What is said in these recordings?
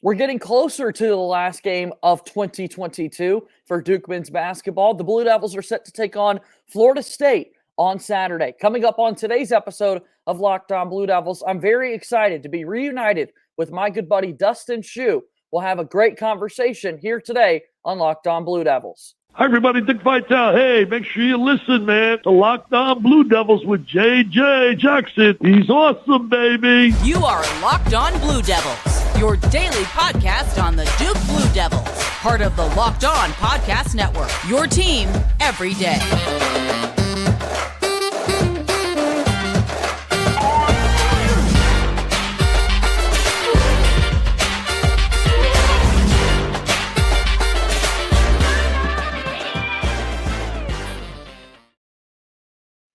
We're getting closer to the last game of 2022 for Duke men's basketball. The Blue Devils are set to take on Florida State on Saturday. Coming up on today's episode of Locked On Blue Devils, I'm very excited to be reunited with my good buddy Dustin Shue. We'll have a great conversation here today on Locked On Blue Devils. Hi, everybody. Dick Vitale. Hey, make sure you listen, man, to Locked On Blue Devils with J.J. Jackson. He's awesome, baby. You are Locked On Blue Devils, your daily podcast on the Duke Blue Devils, part of the Locked On Podcast Network, your team every day.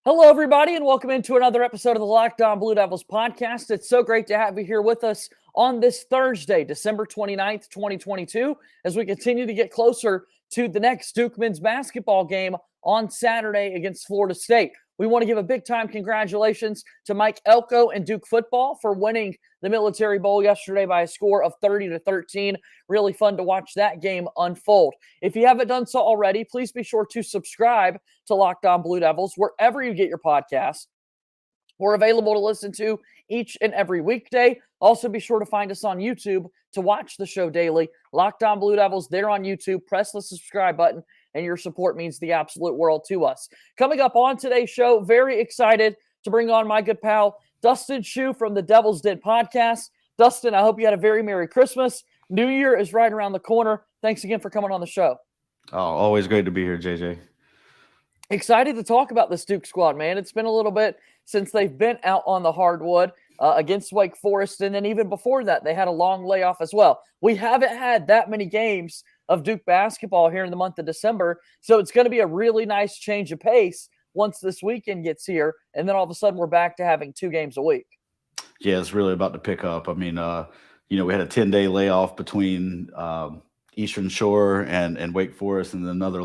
Hello, everybody, and welcome into another episode of the Locked On Blue Devils podcast. It's so great to have you here with us on this Thursday, December 29th, 2022, as we continue to get closer to the next Duke men's basketball game on Saturday against Florida State. We want to give a big-time congratulations to Mike Elko and Duke football for winning the Military Bowl yesterday by a score of 30-13. Really fun to watch that game unfold. If you haven't done so already, please be sure to subscribe to Locked On Blue Devils wherever you get your podcasts. We're available to listen to each and every weekday. Also, be sure to find us on YouTube to watch the show daily. Locked On Blue Devils, there on YouTube. Press the subscribe button, and your support means the absolute world to us. Coming up on today's show, very excited to bring on my good pal, Dustin Shue from the Devil's Den podcast. Dustin, I hope you had a very Merry Christmas. New Year is right around the corner. Thanks again for coming on the show. Oh, always great to be here, JJ. Excited to talk about this Duke squad, man. It's been a little bit since they've been out on the hardwood against Wake Forest, and then even before that, they had a long layoff as well. We haven't had that many games of Duke basketball here in the month of December, so it's going to be a really nice change of pace once this weekend gets here, and then all of a sudden we're back to having 2 games a week. Yeah, it's really about to pick up. I mean, we had a 10-day layoff between Eastern Shore and Wake Forest, and then another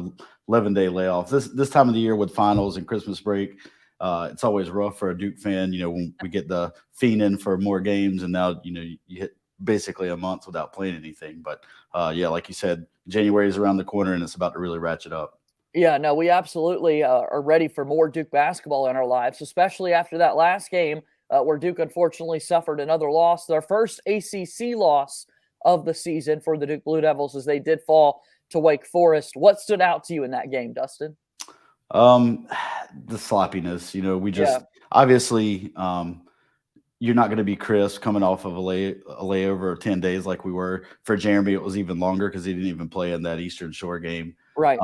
11-day layoff. This time of the year with finals and Christmas break, it's always rough for a Duke fan. When we get the fiend in for more games, and now you hit basically a month without playing anything. But like you said, January is around the corner, and it's about to really ratchet up. Yeah, no, we absolutely are ready for more Duke basketball in our lives, especially after that last game where Duke unfortunately suffered another loss, their first ACC loss of the season for the Duke Blue Devils, as they did fall to Wake Forest. What stood out to you in that game, Dustin? The sloppiness. We just obviously you're not going to be crisp coming off of a layover of 10 days like we were. For Jeremy, it was even longer because he didn't even play in that Eastern Shore game. Right.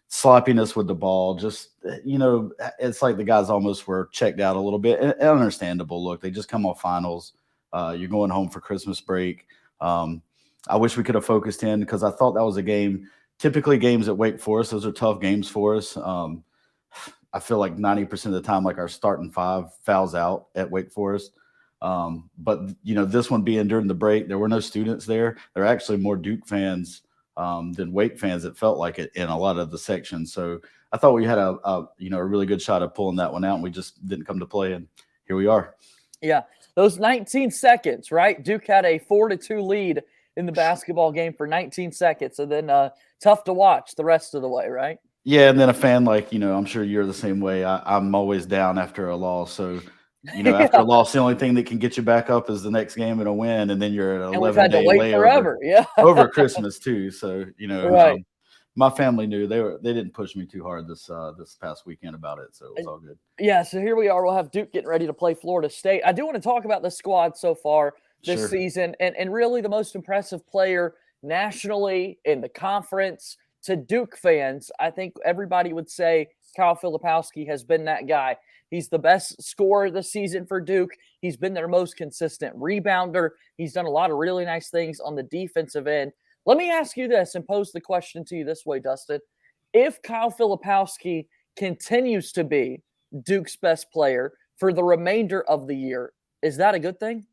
Sloppiness with the ball. Just, it's like the guys almost were checked out a little bit. An understandable look. They just come off finals. You're going home for Christmas break. I wish we could have focused in because I thought that was a game. Typically games at Wake Forest, those are tough games for us. I feel like 90% of the time, like our starting 5 fouls out at Wake Forest. But this one being during the break, there were no students there. There are actually more Duke fans than Wake fans. It felt like it in a lot of the sections. So I thought we had a really good shot of pulling that one out, and we just didn't come to play. And here we are. Yeah. Those 19 seconds, right? Duke had a 4-2 lead in the basketball game for 19 seconds. And then tough to watch the rest of the way, right? Yeah, and then a fan like, I'm sure you're the same way. I'm always down after a loss. So, after a loss, the only thing that can get you back up is the next game and a win, and then you're at 11-day layover forever. Yeah. over Christmas too. So, right. My family knew they didn't push me too hard this past weekend about it, so it was all good. Yeah, so here we are. We'll have Duke getting ready to play Florida State. I do want to talk about the squad so far this season, and really the most impressive player nationally in the conference to Duke fans. I think everybody would say Kyle Filipowski has been that guy. He's the best scorer this season for Duke. He's been their most consistent rebounder. He's done a lot of really nice things on the defensive end. Let me ask you this and pose the question to you this way, Dustin. If Kyle Filipowski continues to be Duke's best player for the remainder of the year, is that a good thing?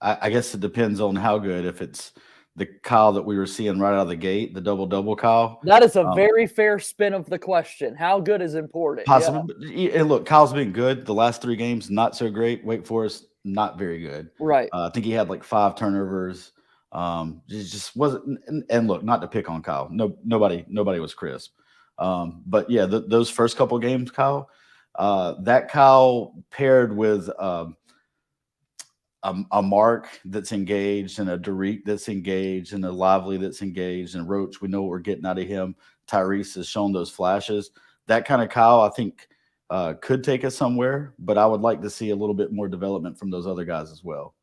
I guess it depends on how good. If it's the Kyle that we were seeing right out of the gate, the double-double Kyle. That is a very fair spin of the question. How good is important? Possible. Yeah. And look, Kyle's been good. The last 3 games, not so great. Wake Forest, not very good. Right. I think he had like 5 turnovers. It just wasn't. And look, not to pick on Kyle. Nobody was crisp. But yeah, those first couple games, Kyle, that Kyle paired with a Mark that's engaged and a Derek that's engaged and a Lively that's engaged and Roach, we know what we're getting out of him. Tyrese has shown those flashes. That kind of Kyle, I think, could take us somewhere, but I would like to see a little bit more development from those other guys as well.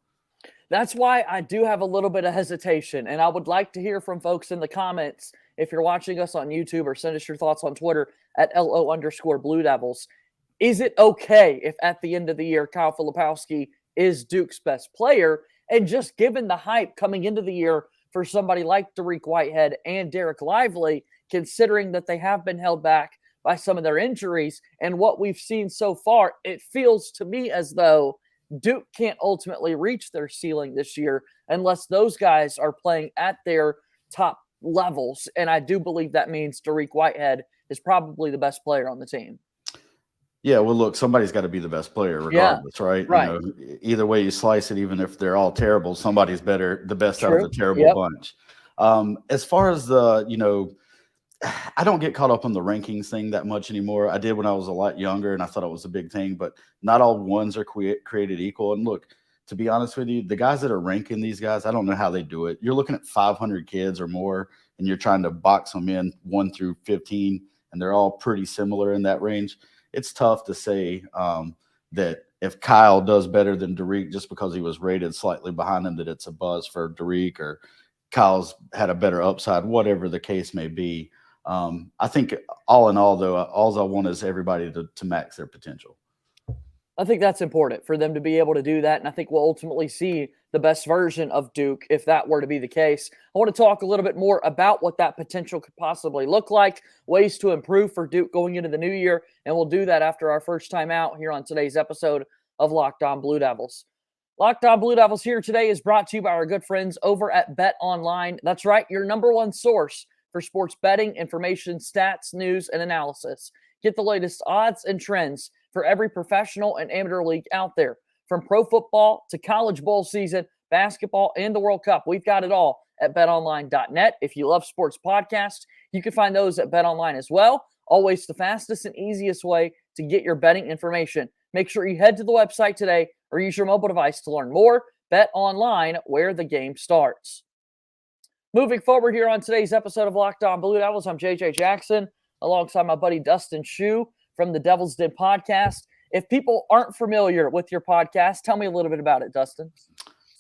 That's why I do have a little bit of hesitation, and I would like to hear from folks in the comments if you're watching us on YouTube, or send us your thoughts on Twitter at @LO_Blue Devils. Is it okay if at the end of the year Kyle Filipowski is Duke's best player? And just given the hype coming into the year for somebody like Derek Whitehead and Derek Lively, considering that they have been held back by some of their injuries and what we've seen so far, it feels to me as though Duke can't ultimately reach their ceiling this year unless those guys are playing at their top levels. And I do believe that means Derek Whitehead is probably the best player on the team. Yeah, well, look, somebody's got to be the best player regardless, right? Right. You know, either way you slice it, even if they're all terrible, somebody's the best out of the terrible bunch. As far as I don't get caught up on the rankings thing that much anymore. I did when I was a lot younger, and I thought it was a big thing, but not all ones are created equal. And look, to be honest with you, the guys that are ranking these guys, I don't know how they do it. You're looking at 500 kids or more, and you're trying to box them in 1 through 15, and they're all pretty similar in that range. It's tough to say that if Kyle does better than Derek just because he was rated slightly behind him, that it's a buzz for Derek, or Kyle's had a better upside, whatever the case may be. I think all in all, though, all I want is everybody to max their potential. I think that's important for them to be able to do that. And I think we'll ultimately see the best version of Duke if that were to be the case. I want to talk a little bit more about what that potential could possibly look like, ways to improve for Duke going into the new year. And we'll do that after our first time out here on today's episode of Locked On Blue Devils. Locked On Blue Devils here today is brought to you by our good friends over at BetOnline. That's right, your number one source for sports betting, information, stats, news, and analysis. Get the latest odds and trends for every professional and amateur league out there. From pro football to college bowl season, basketball, and the World Cup, we've got it all at betonline.net. If you love sports podcasts, you can find those at BetOnline as well. Always the fastest and easiest way to get your betting information. Make sure you head to the website today or use your mobile device to learn more. BetOnline, where the game starts. Moving forward here on today's episode of Locked On Blue Devils, I'm JJ Jackson, alongside my buddy Dustin Shue from the Devil's Den podcast. If people aren't familiar with your podcast, tell me a little bit about it, Dustin.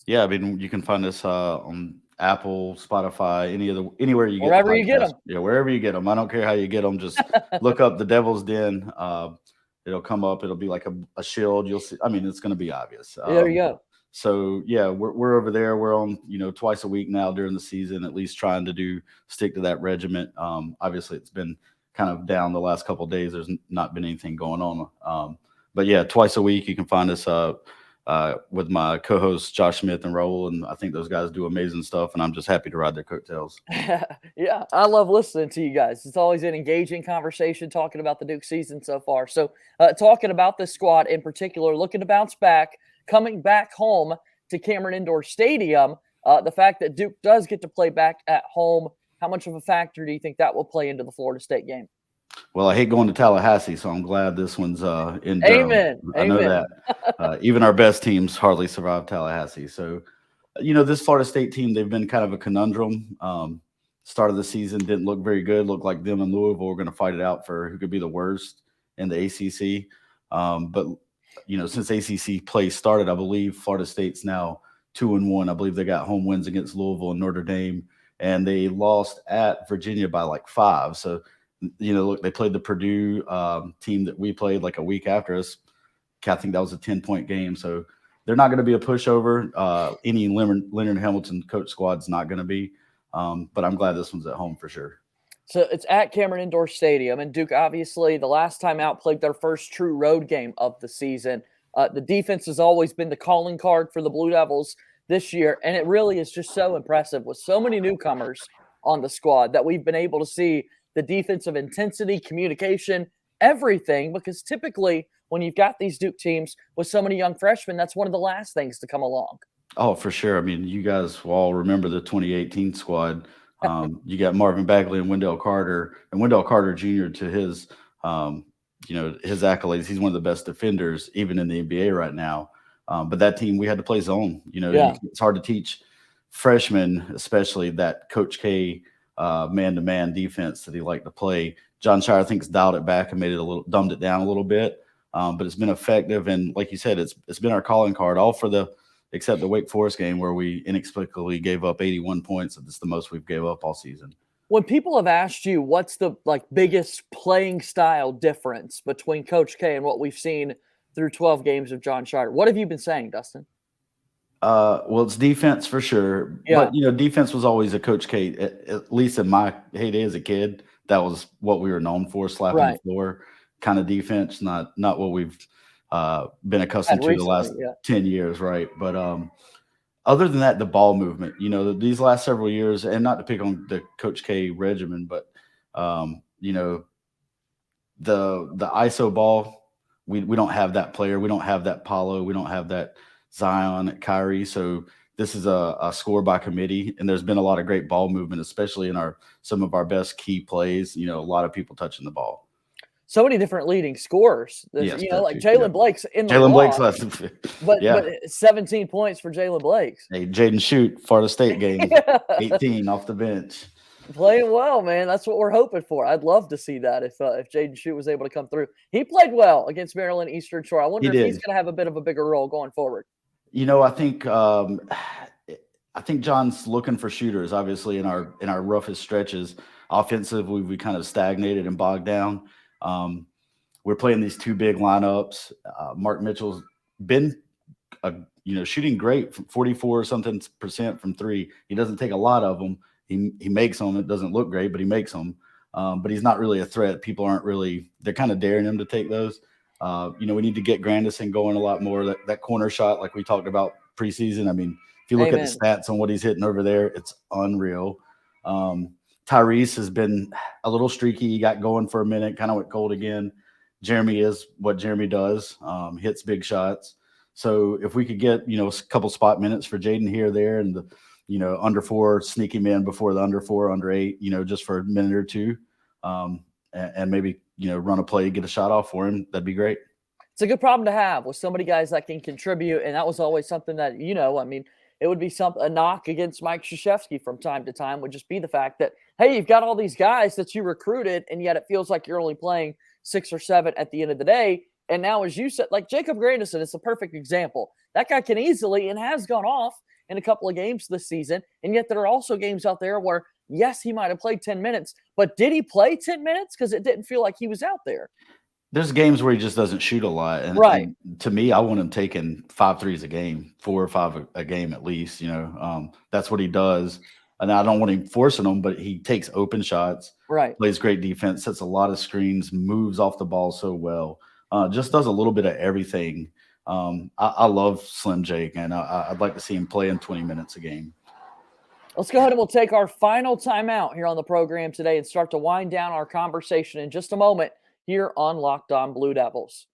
Yeah, I mean, you can find us on Apple, Spotify, anywhere you get wherever you get them. Yeah, wherever you get them. I don't care how you get them. Just look up the Devil's Den. It'll come up. It'll be like a shield. You'll see. I mean, it's going to be obvious. There you go. So yeah, we're over there. We're on, twice a week now during the season, at least trying to stick to that regiment. Obviously it's been kind of down the last couple of days. There's not been anything going on. But yeah, twice a week you can find us with my co-hosts Josh Smith and Raul, and I think those guys do amazing stuff, and I'm just happy to ride their coattails. Yeah, I love listening to you guys. It's always an engaging conversation talking about the Duke season so far. So talking about this squad in particular, looking to bounce back, coming back home to Cameron Indoor Stadium, the fact that Duke does get to play back at home, how much of a factor do you think that will play into the Florida State game? Well, I hate going to Tallahassee, so I'm glad this one's in Durham. Amen. I know that. Even our best teams hardly survive Tallahassee. So, this Florida State team, they've been kind of a conundrum. Start of the season didn't look very good. Looked like them and Louisville were going to fight it out for who could be the worst in the ACC. But since ACC play started, I believe Florida State's now 2-1. I believe they got home wins against Louisville and Notre Dame, and they lost at Virginia by like 5. So, look, they played the Purdue team that we played like a week after us. I think that was a 10-point game. So they're not going to be a pushover. Any Leonard Hamilton coach squad's not going to be. But I'm glad this one's at home for sure. So it's at Cameron Indoor Stadium, and Duke obviously the last time out played their first true road game of the season. The defense has always been the calling card for the Blue Devils this year, and it really is just so impressive with so many newcomers on the squad that we've been able to see the defensive intensity, communication, everything, because typically when you've got these Duke teams with so many young freshmen, that's one of the last things to come along. Oh, for sure. I mean, you guys will all remember the 2018 squad. You got Marvin Bagley and Wendell Carter Jr. to his, his accolades. He's one of the best defenders, even in the NBA right now. But that team, we had to play zone. It's hard to teach freshmen, especially that Coach K man-to-man defense that he liked to play. John Shire, I think, has dialed it back and dumbed it down a little bit. But it's been effective. And like you said, it's been our calling card, except the Wake Forest game where we inexplicably gave up 81 points. That's the most we've gave up all season. When people have asked you what's the biggest playing style difference between Coach K and what we've seen through 12 games of John Shire, what have you been saying, Dustin? Well, it's defense for sure. Yeah. But, defense was always a Coach K, at least in my heyday as a kid. That was what we were known for, slapping the floor kind of defense, not what we've been accustomed to the last 10 years, right? But other than that, the ball movement, these last several years, and not to pick on the Coach K regimen, but the ISO ball, we don't have that player, we don't have that Paulo, we don't have that Zion at Kyrie. So this is a score by committee, and there's been a lot of great ball movement, especially in some of our best key plays. A lot of people touching the ball. So many different leading scorers. Yes, like Jalen Blake's in the Jalen Blake's but 17 points for Jalen Blake's. Hey, Jaden Shoot, Florida State game, 18 off the bench. Playing well, man. That's what we're hoping for. I'd love to see that if Jaden Shoot was able to come through. He played well against Maryland Eastern Shore. I wonder if he's going to have a bit of a bigger role going forward. I think John's looking for shooters. Obviously, in our roughest stretches, offensively, we kind of stagnated and bogged down. We're playing these two big lineups. Mark Mitchell's been, shooting great, from 44% from three. He doesn't take a lot of them. He makes them. It doesn't look great, but he makes them. But he's not really a threat. People they're kind of daring him to take those. We need to get Grandison going a lot more. That corner shot, like we talked about preseason. I mean, if you look at the stats on what he's hitting over there, it's unreal. Tyrese has been a little streaky. He got going for a minute, kind of went cold again. Jeremy is what Jeremy does, hits big shots. So if we could get, a couple spot minutes for Jaden here or there, and the, under four, sneak him in before the under four, under eight, just for a minute or two, and maybe, run a play, get a shot off for him, that'd be great. It's a good problem to have with so many guys that can contribute. And that was always something that, it would be a knock against Mike Krzyzewski from time to time would just be the fact that, hey, you've got all these guys that you recruited, and yet it feels like you're only playing 6 or 7 at the end of the day. And now, as you said, like Jacob Grandison is a perfect example. That guy can easily and has gone off in a couple of games this season. And yet there are also games out there where, yes, he might have played 10 minutes, but did he play 10 minutes? Because it didn't feel like he was out there. There's games where he just doesn't shoot a lot. And to me, I want him taking 5 threes a game, 4 or 5 a game at least. That's what he does. And I don't want him forcing them, but he takes open shots, plays great defense, sets a lot of screens, moves off the ball so well, just does a little bit of everything. I love Slim Jake, and I'd like to see him play in 20 minutes a game. Let's go ahead and we'll take our final timeout here on the program today and start to wind down our conversation in just a moment here on Locked On Blue Devils.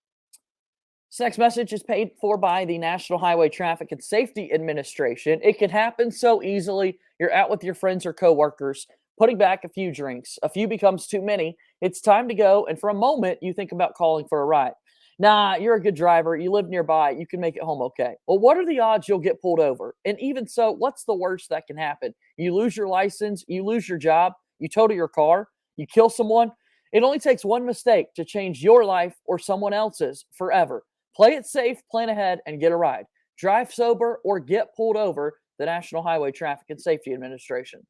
This next message is paid for by the National Highway Traffic and Safety Administration. It can happen so easily. You're out with your friends or coworkers, putting back a few drinks. A few becomes too many. It's time to go, and for a moment, you think about calling for a ride. Nah, you're a good driver. You live nearby. You can make it home okay. Well, what are the odds you'll get pulled over? And even so, what's the worst that can happen? You lose your license, you lose your job, you total your car, you kill someone. It only takes one mistake to change your life or someone else's forever. Play it safe, plan ahead, and get a ride. Drive sober or get pulled over. The National Highway Traffic and Safety Administration.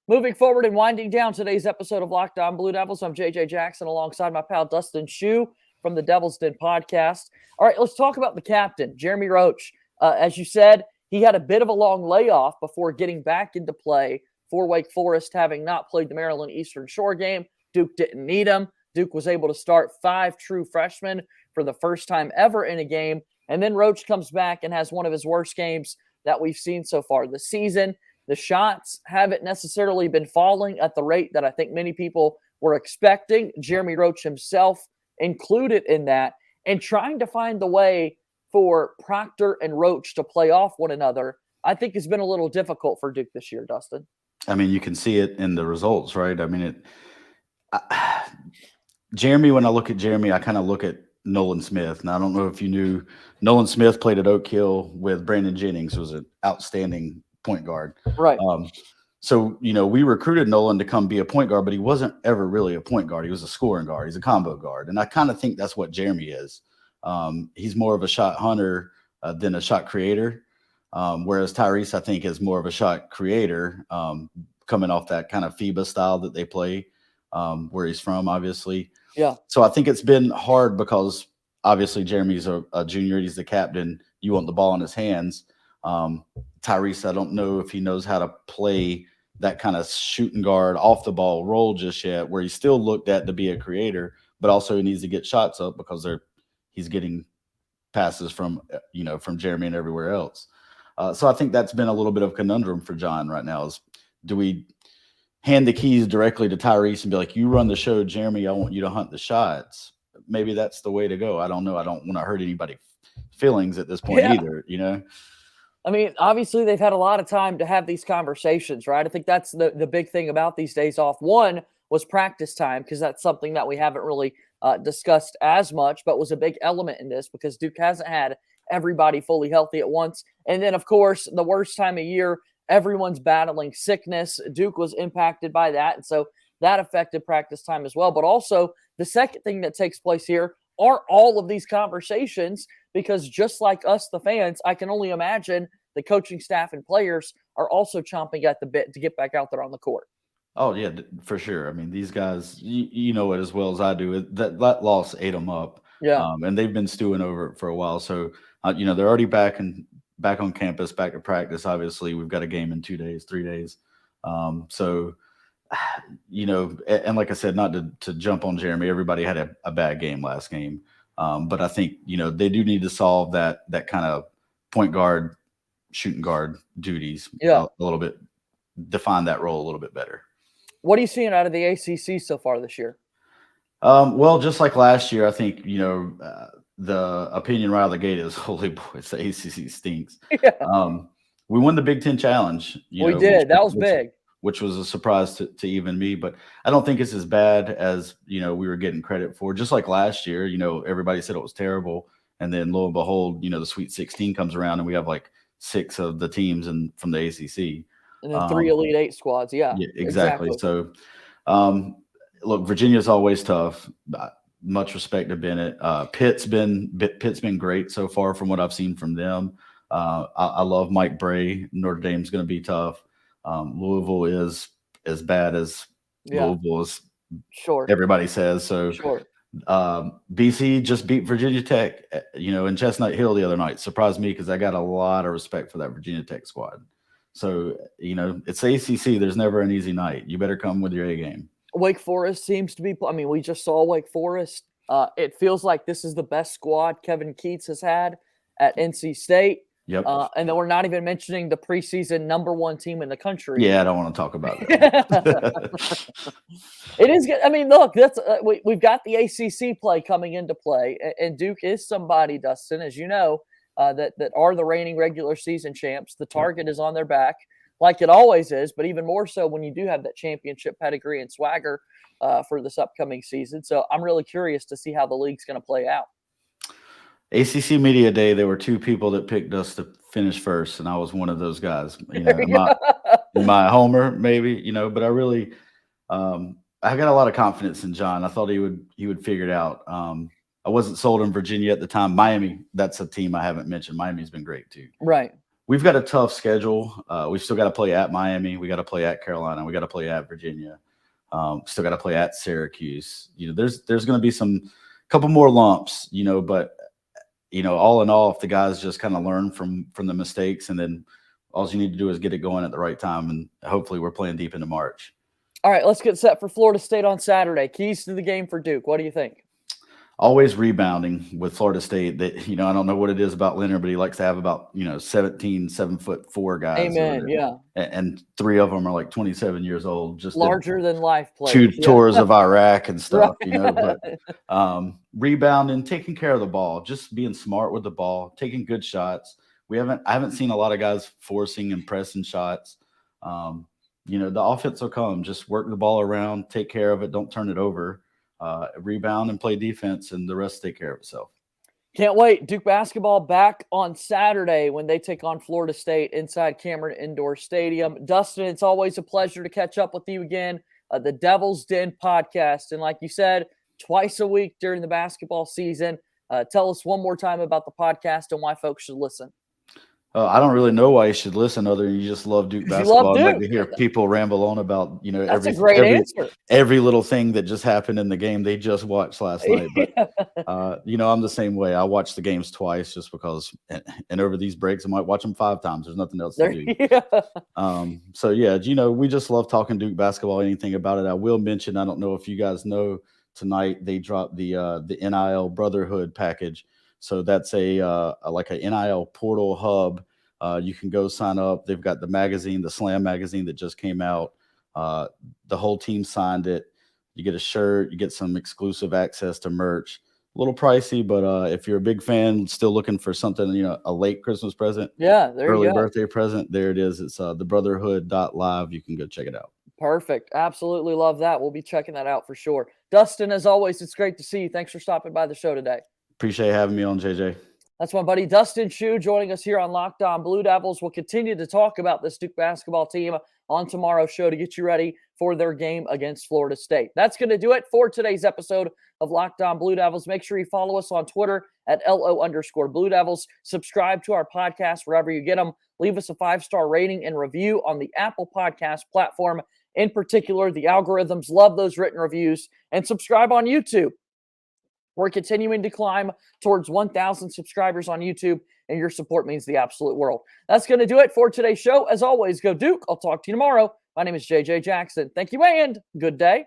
Moving forward and winding down today's episode of Locked On Blue Devils, I'm JJ Jackson alongside my pal Dustin Shue from the Devil's Den podcast. All right, let's talk about the captain, Jeremy Roach. As you said, he had a bit of a long layoff before getting back into play for Wake Forest, having not played the Maryland Eastern Shore game. Duke didn't need him. Duke was able to start 5 true freshmen for the first time ever in a game. And then Roach comes back and has one of his worst games that we've seen so far this season. The shots haven't necessarily been falling at the rate that I think many people were expecting, Jeremy Roach himself included in that, and trying to find the way for Proctor and Roach to play off one another, I think has been a little difficult for Duke this year, Dustin. I mean, you can see it in the results, right? I mean, Jeremy, when I look at Jeremy, I kind of look at Nolan Smith. Now, I don't know if you knew Nolan Smith played at Oak Hill with Brandon Jennings, who was an outstanding point guard. Right. So, we recruited Nolan to come be a point guard, but he wasn't ever really a point guard. He was a scoring guard. He's a combo guard. And I kind of think that's what Jeremy is. He's more of a shot hunter than a shot creator. Whereas Tyrese, I think, is more of a shot creator, coming off that kind of FIBA style that they play, where he's from, obviously. Yeah. So I think it's been hard because obviously Jeremy's a junior. He's the captain. You want the ball in his hands. Tyrese, I don't know if he knows how to play that kind of shooting guard off the ball role just yet, where he's still looked at to be a creator, but also he needs to get shots up because he's getting passes from Jeremy and everywhere else. So I think that's been a little bit of a conundrum for John right now is, do we hand the keys directly to Tyrese and be like, you run the show, Jeremy, I want you to hunt the shots? Maybe that's the way to go. I don't know. I don't want to hurt anybody's feelings at this point either, I mean, obviously they've had a lot of time to have these conversations, right? I think that's the big thing about these days off. One was practice time, because that's something that we haven't really discussed as much, but was a big element in this because Duke hasn't had everybody fully healthy at once. And then, of course, the worst time of year, everyone's battling sickness. Duke was impacted by that. And so that affected practice time as well. But also the second thing that takes place here are all of these conversations, because just like us, the fans, I can only imagine the coaching staff and players are also chomping at the bit to get back out there on the court. Oh, yeah, for sure. I mean, these guys, you know it as well as I do. That loss ate them up. Yeah. And they've been stewing over it for a while. So, they're already back on campus, back to practice. Obviously, we've got a game in 2 days, 3 days. So, and like I said, not to jump on Jeremy, everybody had a bad game last game. But I think, they do need to solve that kind of point guard, shooting guard duties a little bit, define that role a little bit better. What are you seeing out of the ACC so far this year? Well, just like last year, I think, the opinion right out of the gate is, holy boys, the ACC stinks. Yeah. We won the Big Ten Challenge. We did. That was big. Which was a surprise to even me, but I don't think it's as bad as, we were getting credit for. Just like last year, everybody said it was terrible. And then lo and behold, the Sweet 16 comes around and we have like 6 of the teams from the ACC. And then 3 Elite 8 squads. Yeah, exactly. So, look, Virginia's always tough. Much respect to Bennett. Pitt's been great so far from what I've seen from them. I love Mike Bray. Notre Dame's going to be tough. Louisville is as bad as Louisville is. Sure. Everybody says so. Sure. BC just beat Virginia Tech, in Chestnut Hill the other night. Surprised me because I got a lot of respect for that Virginia Tech squad. So, it's ACC. There's never an easy night. You better come with your A game. Wake Forest seems to be – I mean, we just saw Wake Forest. It feels like this is the best squad Kevin Keats has had at NC State. Yep. And then we're not even mentioning the preseason #1 team in the country. Yeah, I don't want to talk about that. It is good. I mean, look, that's we've got the ACC play coming into play, and Duke is somebody, Dustin, as you know, that are the reigning regular season champs. The target is on their back, like it always is, but even more so when you do have that championship pedigree and swagger for this upcoming season. So I'm really curious to see how the league's going to play out. ACC Media Day, there were 2 people that picked us to finish first, and I was one of those guys. My homer, maybe, but I really I got a lot of confidence in John. I thought he would figure it out. I wasn't sold on Virginia at the time. Miami, that's a team I haven't mentioned. Miami's been great too. Right. We've got a tough schedule. We've still got to play at Miami. We got to play at Carolina. We got to play at Virginia. Still got to play at Syracuse. There's going to be some couple more lumps, but all in all, if the guys just kind of learn from the mistakes, and then all you need to do is get it going at the right time, and hopefully we're playing deep into March. All right, let's get set for Florida State on Saturday. Keys to the game for Duke. What do you think? always rebounding with Florida State. That I don't know what it is about Leonard, but he likes to have about 17 7'4" guys over Amen. there, Yeah. and 3 of them are like 27 years old. Just did Larger than life 2 players. Yeah. tours of Iraq and stuff, Right. But rebounding, taking care of the ball, just being smart with the ball, taking good shots. I haven't seen a lot of guys forcing and pressing shots. The offense will come. Just work the ball around, take care of it, don't turn it over. Rebound and play defense, and the rest take care of itself. Can't wait. Duke basketball back on Saturday when they take on Florida State inside Cameron Indoor Stadium. Dustin, it's always a pleasure to catch up with you again. The Devil's Den podcast. And like you said, twice a week during the basketball season. Tell us one more time about the podcast and why folks should listen. I don't really know why you should listen other than you just love Duke basketball. Duke. I'd like to hear people ramble on about, That's a great answer. Every little thing that just happened in the game they just watched last night. But, I'm the same way. I watch the games twice just because, and over these breaks, I might watch them 5 times. There's nothing else to do. We just love talking Duke basketball, anything about it. I will mention, I don't know if you guys know, tonight they dropped the NIL Brotherhood package. So that's like a NIL portal hub. You can go sign up. They've got the magazine, the Slam magazine that just came out. The whole team signed it. You get a shirt. You get some exclusive access to merch. A little pricey, but if you're a big fan, still looking for something, a late Christmas present, early birthday present, there it is. It's thebrotherhood.live. You can go check it out. Perfect. Absolutely love that. We'll be checking that out for sure. Dustin, as always, it's great to see you. Thanks for stopping by the show today. Appreciate having me on, JJ. That's my buddy Dustin Shue joining us here on Locked On Blue Devils. We'll continue to talk about this Duke basketball team on tomorrow's show to get you ready for their game against Florida State. That's going to do it for today's episode of Locked On Blue Devils. Make sure you follow us on Twitter at @LO_Blue Devils. Subscribe to our podcast wherever you get them. Leave us a 5-star rating and review on the Apple Podcast platform. In particular, the algorithms love those written reviews. And subscribe on YouTube. We're continuing to climb towards 1,000 subscribers on YouTube, and your support means the absolute world. That's going to do it for today's show. As always, go Duke. I'll talk to you tomorrow. My name is JJ Jackson. Thank you, and good day.